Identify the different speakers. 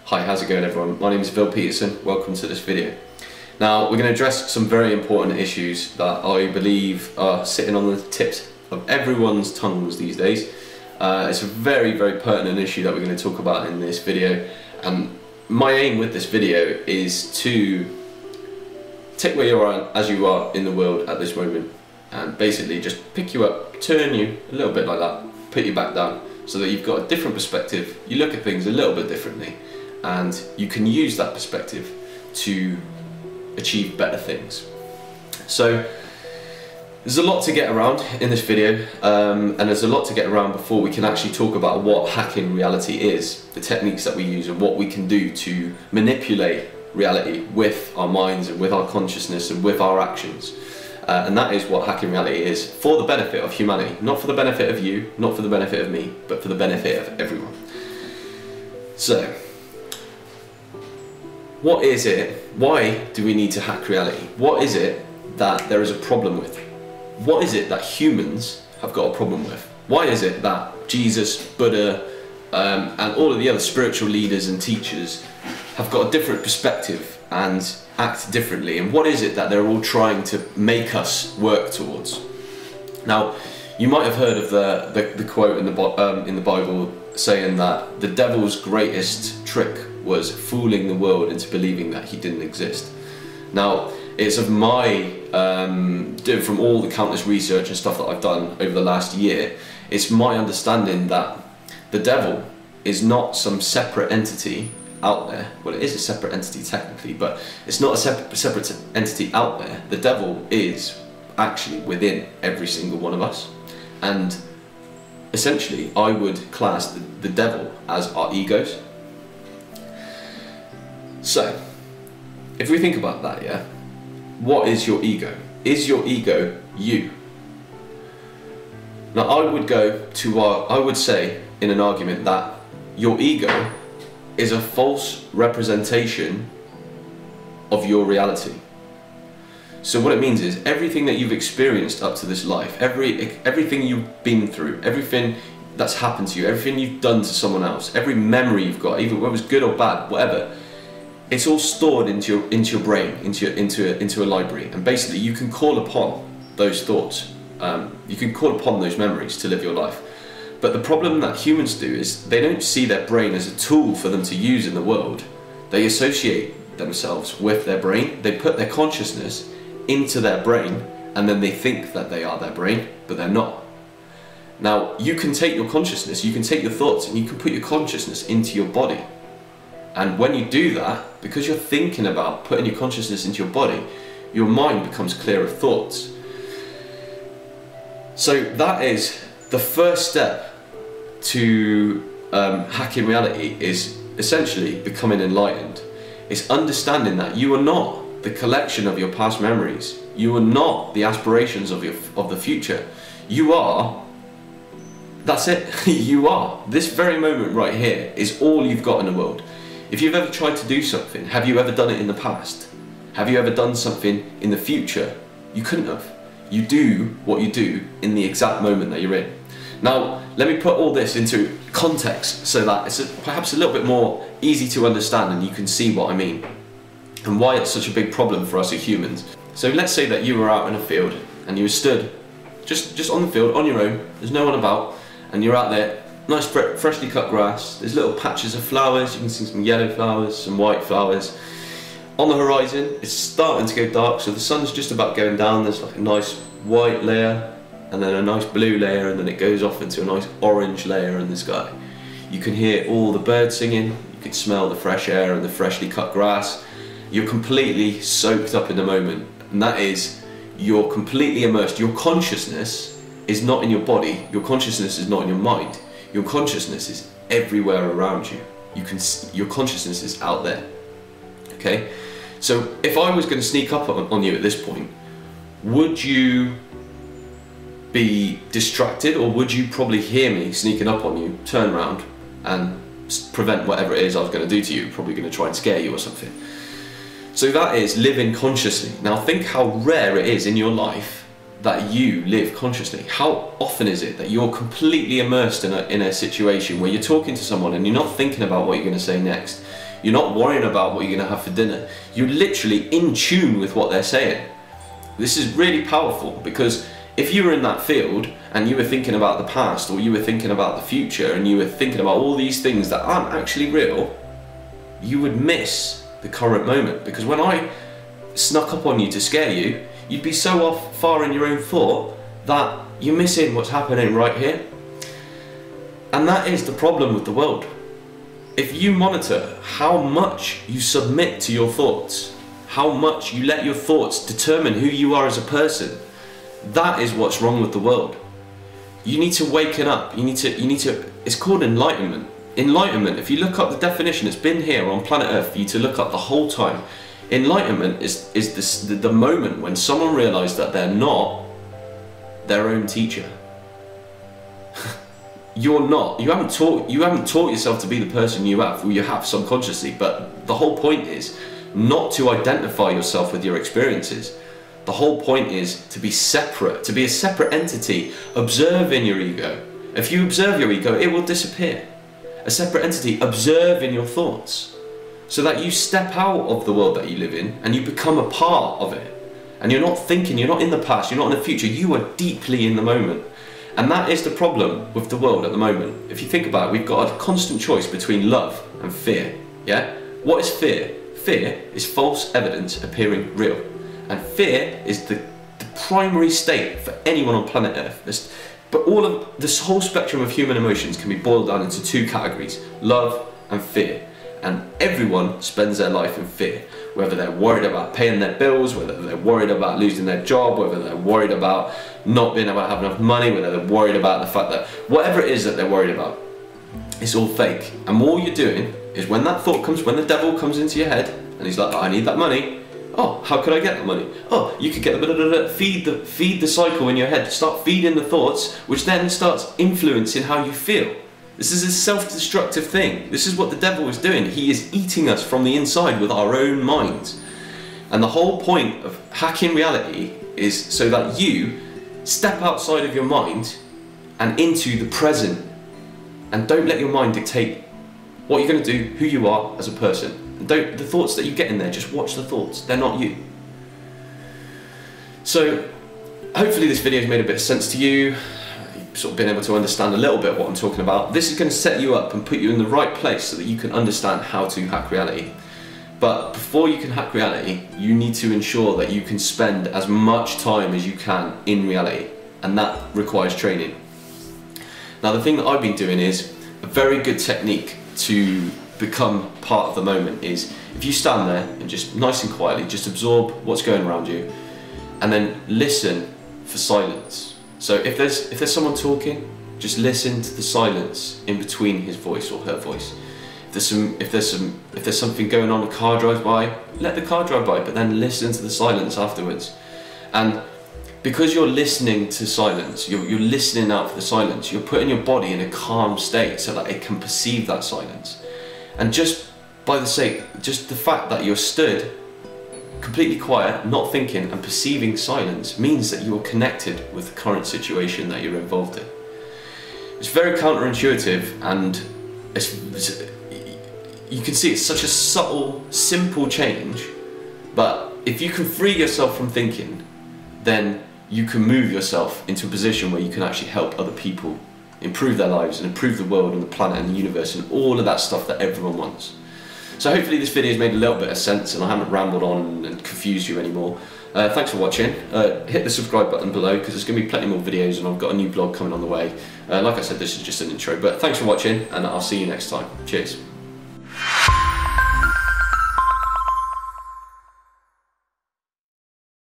Speaker 1: Hi, how's it going everyone? My name is Phil Peterson, welcome to this video. Now we're going to address some very important issues that I believe are sitting on the tips of everyone's tongues these days. It's a very pertinent issue that we're going to talk about in this video, and my aim with this video is to take where you are as you are in the world at this moment and basically just pick you up, turn you a little bit like that, put you back down so that you've got a different perspective, you look at things a little bit differently, and you can use that perspective to achieve better things. So there's a lot to get around in this video, and there's a lot to get around before we can actually talk about what hacking reality is, the techniques that we use and what we can do to manipulate reality with our minds and with our consciousness and with our actions. And that is what hacking reality is, for the benefit of humanity, not for the benefit of you, not for the benefit of me, but for the benefit of everyone. So, what is it? Why do we need to hack reality? What is it that there is a problem with? What is it that humans have got a problem with? Why is it that Jesus, Buddha, and all of the other spiritual leaders and teachers have got a different perspective and act differently? And what is it that they're all trying to make us work towards? Now, you might have heard of the quote in the Bible saying that the devil's greatest trick was fooling the world into believing that he didn't exist. Now, it's of my, from all the countless research and stuff that I've done over the last year, it's my understanding that the devil is not some separate entity out there. Well, it is a separate entity technically, but it's not a separate entity out there. The devil is actually within every single one of us, and essentially I would class the devil as our egos. So, if we think about that, yeah, what is your ego? Is your ego you? Now, I would say in an argument that your ego is a false representation of your reality. So what it means is everything that you've experienced up to this life, everything you've been through, everything that's happened to you, everything you've done to someone else, every memory you've got, even whether it's good or bad, whatever, it's all stored into your brain, into a library, and basically you can call upon those thoughts, you can call upon those memories to live your life. But the problem that humans do is they don't see their brain as a tool for them to use in the world. They associate themselves with their brain, they put their consciousness into their brain, and then they think that they are their brain, but they're not. Now, you can take your consciousness, you can take your thoughts, and you can put your consciousness into your body. And when you do that, because you're thinking about putting your consciousness into your body, your mind becomes clear of thoughts. So that is the first step to hacking reality, is essentially becoming enlightened. It's understanding that you are not the collection of your past memories. You are not the aspirations of the future. You are, that's it, you are. This very moment right here is all you've got in the world. If you've ever tried to do something, have you ever done it in the past? Have you ever done something in the future? You couldn't have. You do what you do in the exact moment that you're in. Now, let me put all this into context so that it's perhaps a little bit more easy to understand and you can see what I mean and why it's such a big problem for us as humans. So let's say that you were out in a field and you were stood just on the field on your own, there's no one about, and you're out there, nice freshly cut grass, there's little patches of flowers, you can see some yellow flowers, some white flowers. On the horizon, it's starting to go dark, so the sun's just about going down, there's like a nice white layer, and then a nice blue layer, and then it goes off into a nice orange layer in the sky. You can hear all the birds singing, you can smell the fresh air and the freshly cut grass. You're completely soaked up in the moment, and that is, you're completely immersed. Your consciousness is not in your body, your consciousness is not in your mind. Your consciousness is everywhere around you. Your consciousness is out there. Okay? So if I was going to sneak up on you at this point, would you be distracted, or would you probably hear me sneaking up on you, turn around and prevent whatever it is I was going to do to you? Probably going to try and scare you or something. So that is living consciously. Now think how rare it is in your life that you live consciously. How often is it that you're completely immersed in a situation where you're talking to someone and you're not thinking about what you're going to say next? You're not worrying about what you're going to have for dinner. You're literally in tune with what they're saying. This is really powerful, because if you were in that field and you were thinking about the past, or you were thinking about the future, and you were thinking about all these things that aren't actually real, you would miss the current moment. Because when I snuck up on you to scare you, you'd be so far in your own thought that you're missing what's happening right here. And that is the problem with the world. If you monitor how much you submit to your thoughts, how much you let your thoughts determine who you are as a person, that is what's wrong with the world. You need to waken up. You need to, it's called enlightenment. Enlightenment, if you look up the definition, it's been here on planet Earth for you to look up the whole time. Enlightenment is the moment when someone realizes that they're not their own teacher. You're not. You haven't taught yourself to be the person you have. Well, you have subconsciously, but the whole point is not to identify yourself with your experiences. The whole point is to be separate, to be a separate entity, observing your ego. If you observe your ego, it will disappear. A separate entity, observing your thoughts, so that you step out of the world that you live in and you become a part of it. And you're not thinking, you're not in the past, you're not in the future, you are deeply in the moment. And that is the problem with the world at the moment. If you think about it, we've got a constant choice between love and fear. Yeah? What is fear? Fear is false evidence appearing real. And fear is the primary state for anyone on planet Earth. But all of this whole spectrum of human emotions can be boiled down into two categories: love and fear. And everyone spends their life in fear, whether they're worried about paying their bills, whether they're worried about losing their job, whether they're worried about not being able to have enough money, whether they're worried about the fact that whatever it is that they're worried about, it's all fake. And all you're doing is, when that thought comes, when the devil comes into your head and he's like, oh, I need that money. Oh, how could I get the money? Oh, you could get the feed the cycle in your head. Start feeding the thoughts, which then starts influencing how you feel. This is a self-destructive thing. This is what the devil is doing. He is eating us from the inside with our own minds. And the whole point of hacking reality is so that you step outside of your mind and into the present. And don't let your mind dictate what you're going to do, who you are as a person. And the thoughts that you get in there, just watch the thoughts. They're not you. So hopefully this video has made a bit of sense to you. Sort of been able to understand a little bit of what I'm talking about. This is going to set you up and put you in the right place so that you can understand how to hack reality. But before you can hack reality, you need to ensure that you can spend as much time as you can in reality, and that requires training. Now, the thing that I've been doing is a very good technique to become part of the moment is, if you stand there and just nice and quietly just absorb what's going around you, and then listen for silence. So if there's someone talking, just listen to the silence in between his voice or her voice. If there's something going on, a car drives by, let the car drive by, but then listen to the silence afterwards. And because you're listening to silence, you're listening out for the silence, you're putting your body in a calm state so that it can perceive that silence. And just the fact that you're stood completely quiet, not thinking, and perceiving silence means that you are connected with the current situation that you're involved in. It's very counterintuitive, and you can see it's such a subtle, simple change, but if you can free yourself from thinking, then you can move yourself into a position where you can actually help other people improve their lives and improve the world and the planet and the universe and all of that stuff that everyone wants. So hopefully this video has made a little bit of sense and I haven't rambled on and confused you anymore. Thanks for watching. Hit the subscribe button below because there's going to be plenty more videos, and I've got a new blog coming on the way. Like I said, this is just an intro, but thanks for watching and I'll see you next time. Cheers.